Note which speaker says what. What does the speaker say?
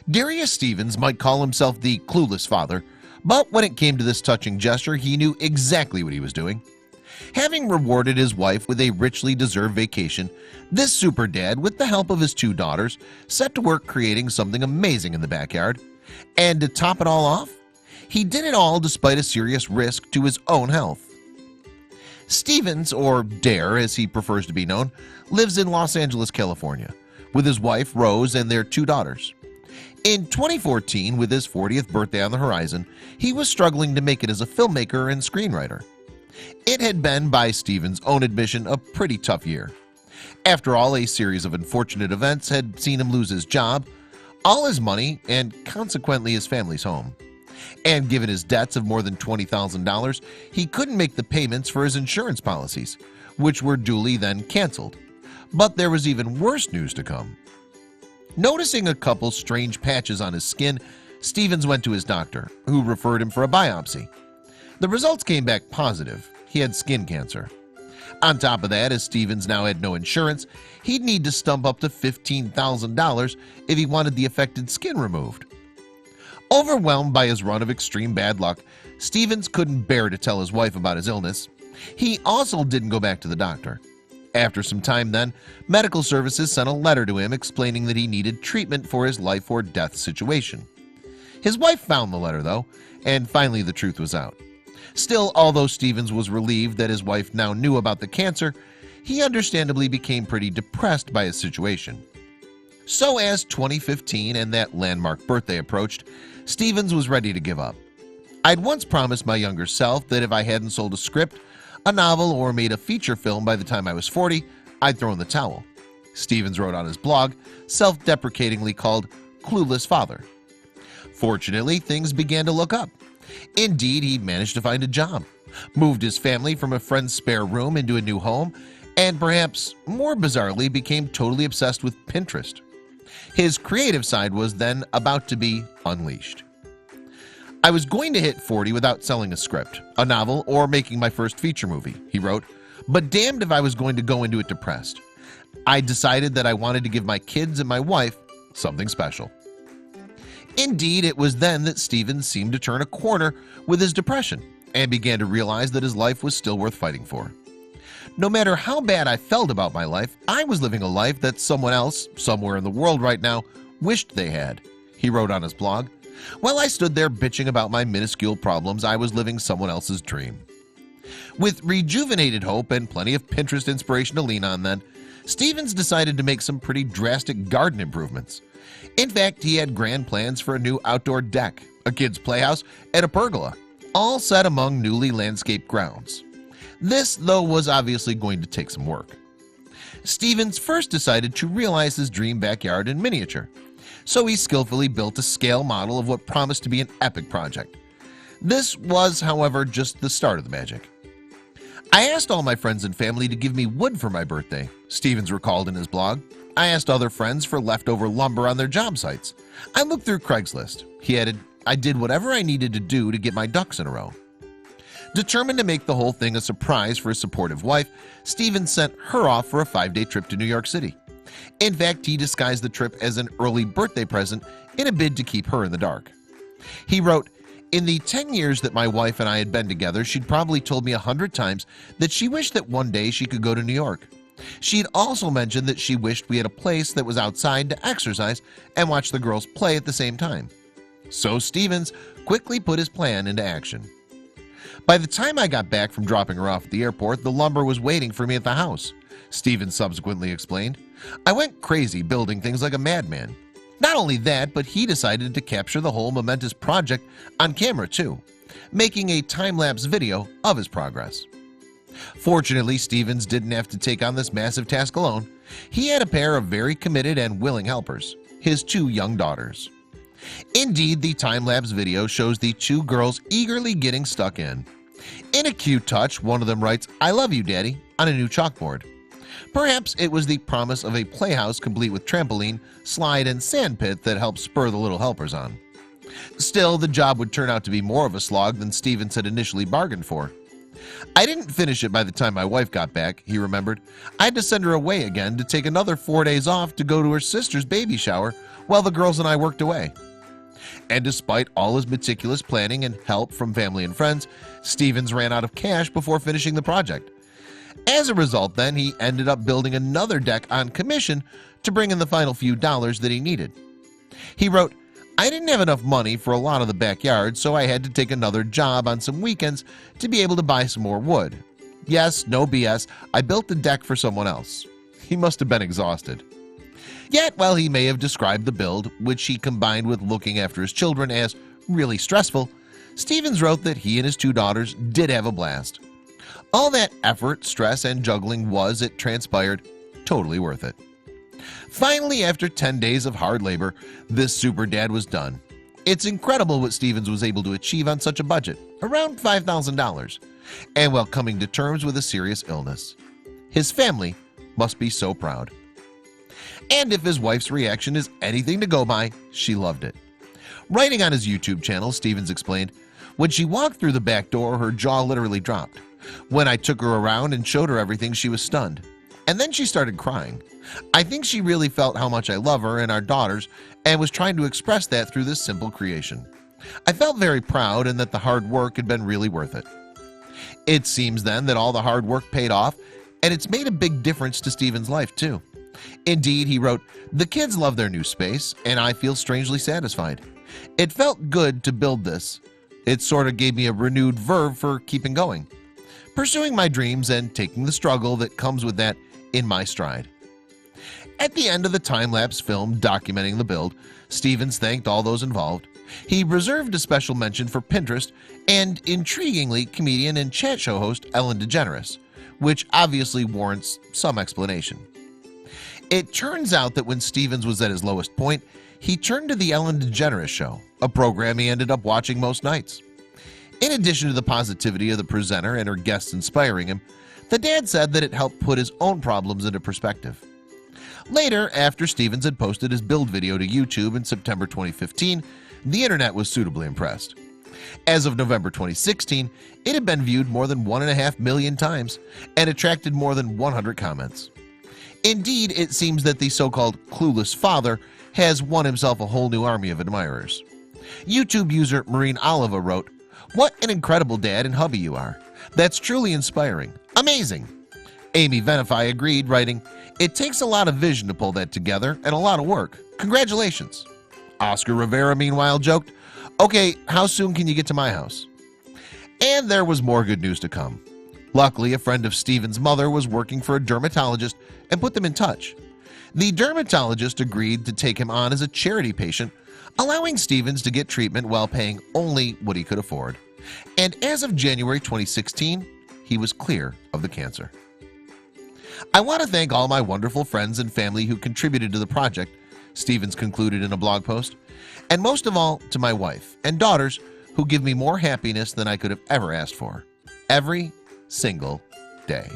Speaker 1: Darius Stevens might call himself the clueless father, but when it came to this touching gesture, he knew exactly what he was doing. Having rewarded his wife with a richly deserved vacation, this super dad, with the help of his two daughters, set to work creating something amazing in the backyard. And to top it all off, he did it all despite a serious risk to his own health. Stevens, or Dare as he prefers to be known, lives in Los Angeles, California, with his wife Rose and their two daughters. In 2014, with his 40th birthday on the horizon, he was struggling to make it as a filmmaker and screenwriter. It had been, by Stevens' own admission, a pretty tough year. After all, a series of unfortunate events had seen him lose his job, all his money, and consequently his family's home. And given his debts of more than $20,000, he couldn't make the payments for his insurance policies, which were duly then canceled. But there was even worse news to come. Noticing a couple strange patches on his skin, Stevens went to his doctor, who referred him for a biopsy. The results came back positive. He had skin cancer. On top of that, as Stevens now had no insurance, he'd need to stump up to $15,000 if he wanted the affected skin removed. Overwhelmed by his run of extreme bad luck, Stevens couldn't bear to tell his wife about his illness. He also didn't go back to the doctor. After some time then, medical services sent a letter to him explaining that he needed treatment for his life or death situation. His wife found the letter though, and finally the truth was out. Still, although Stevens was relieved that his wife now knew about the cancer, he understandably became pretty depressed by his situation. So as 2015 and that landmark birthday approached, Stevens was ready to give up. I'd once promised my younger self that if I hadn't sold a script, a novel, or made a feature film by the time I was 40, I'd throw in the towel. Stevens wrote on his blog, self-deprecatingly called Clueless Father. Fortunately, things began to look up. Indeed, he managed to find a job, moved his family from a friend's spare room into a new home, and perhaps more bizarrely became totally obsessed with Pinterest. His creative side was then about to be unleashed. I was going to hit 40 without selling a script, a novel, or making my first feature movie, he wrote, but damned if I was going to go into it depressed. I decided that I wanted to give my kids and my wife something special. Indeed, it was then that Stevens seemed to turn a corner with his depression and began to realize that his life was still worth fighting for. No matter how bad I felt about my life, I was living a life that someone else, somewhere in the world right now, wished they had, he wrote on his blog. While I stood there bitching about my minuscule problems, I was living someone else's dream. With rejuvenated hope and plenty of Pinterest inspiration to lean on then, Stevens decided to make some pretty drastic garden improvements. In fact, he had grand plans for a new outdoor deck, a kid's playhouse, and a pergola, all set among newly landscaped grounds. This, though, was obviously going to take some work. Stevens first decided to realize his dream backyard in miniature, so he skillfully built a scale model of what promised to be an epic project. This was, however, just the start of the magic. I asked all my friends and family to give me wood for my birthday, Stevens recalled in his blog. I asked other friends for leftover lumber on their job sites. I looked through Craigslist. He added, I did whatever I needed to do to get my ducks in a row. Determined to make the whole thing a surprise for his supportive wife, Stevens sent her off for a 5-day trip to New York City. In fact, he disguised the trip as an early birthday present in a bid to keep her in the dark. He wrote, in the 10 years that my wife and I had been together, she'd probably told me 100 times that she wished that one day she could go to New York. She'd also mentioned that she wished we had a place that was outside to exercise and watch the girls play at the same time. So Stevens quickly put his plan into action. By the time I got back from dropping her off at the airport, the lumber was waiting for me at the house, Stevens subsequently explained. I went crazy building things like a madman. Not only that, but he decided to capture the whole momentous project on camera too, making a time-lapse video of his progress. Fortunately, Stevens didn't have to take on this massive task alone. He had a pair of very committed and willing helpers, his two young daughters. Indeed, the time-lapse video shows the two girls eagerly getting stuck in. In a cute touch, one of them writes, I love you, Daddy, on a new chalkboard. Perhaps it was the promise of a playhouse complete with trampoline, slide, and sand pit that helped spur the little helpers on. Still, the job would turn out to be more of a slog than Stevens had initially bargained for. I didn't finish it by the time my wife got back, he remembered. I had to send her away again to take another 4 days off to go to her sister's baby shower while the girls and I worked away. And despite all his meticulous planning and help from family and friends, Stevens ran out of cash before finishing the project. As a result, then, he ended up building another deck on commission to bring in the final few dollars that he needed. He wrote, "I didn't have enough money for a lot of the backyard, so I had to take another job on some weekends to be able to buy some more wood. Yes, no BS, I built the deck for someone else." He must have been exhausted. Yet, while he may have described the build, which he combined with looking after his children, as really stressful, Stevens wrote that he and his 2 daughters did have a blast. All that effort, stress, and juggling was, it transpired, totally worth it. Finally, after 10 days of hard labor, this super dad was done. It's incredible what Stevens was able to achieve on such a budget, around $5,000, and while coming to terms with a serious illness. His family must be so proud. And if his wife's reaction is anything to go by, she loved it. Writing on his YouTube channel, Stevens explained, "When she walked through the back door, her jaw literally dropped. When I took her around and showed her everything, she was stunned. And then she started crying. I think she really felt how much I love her and our daughters and was trying to express that through this simple creation. I felt very proud and that the hard work had been really worth it." It seems then that all the hard work paid off, and it's made a big difference to Stevens' life too. Indeed, he wrote, "The kids love their new space, and I feel strangely satisfied. It felt good to build this. It sort of gave me a renewed verve for keeping going, pursuing my dreams and taking the struggle that comes with that in my stride." At the end of the time-lapse film documenting the build, Stevens thanked all those involved. He reserved a special mention for Pinterest and, intriguingly, comedian and chat show host Ellen DeGeneres, which obviously warrants some explanation. It turns out that when Stevens was at his lowest point, he turned to the Ellen DeGeneres Show, a program he ended up watching most nights. In addition to the positivity of the presenter and her guests inspiring him, the dad said that it helped put his own problems into perspective. Later, after Stevens had posted his build video to YouTube in September 2015, the internet was suitably impressed. As of November 2016, it had been viewed more than 1.5 million times and attracted more than 100 comments. Indeed, it seems that the so-called clueless father has won himself a whole new army of admirers. YouTube user Marine Oliva wrote, "What an incredible dad and hubby you are. That's truly inspiring. Amazing." Amy Venify agreed, writing, "It takes a lot of vision to pull that together and a lot of work. Congratulations." Oscar Rivera, meanwhile, joked, "Okay, how soon can you get to my house?" And there was more good news to come. Luckily, a friend of Stevens' mother was working for a dermatologist and put them in touch. The dermatologist agreed to take him on as a charity patient, allowing Stevens to get treatment while paying only what he could afford. And as of January 2016, he was clear of the cancer. "I want to thank all my wonderful friends and family who contributed to the project," Stevens concluded in a blog post, "and most of all to my wife and daughters who give me more happiness than I could have ever asked for, every single day."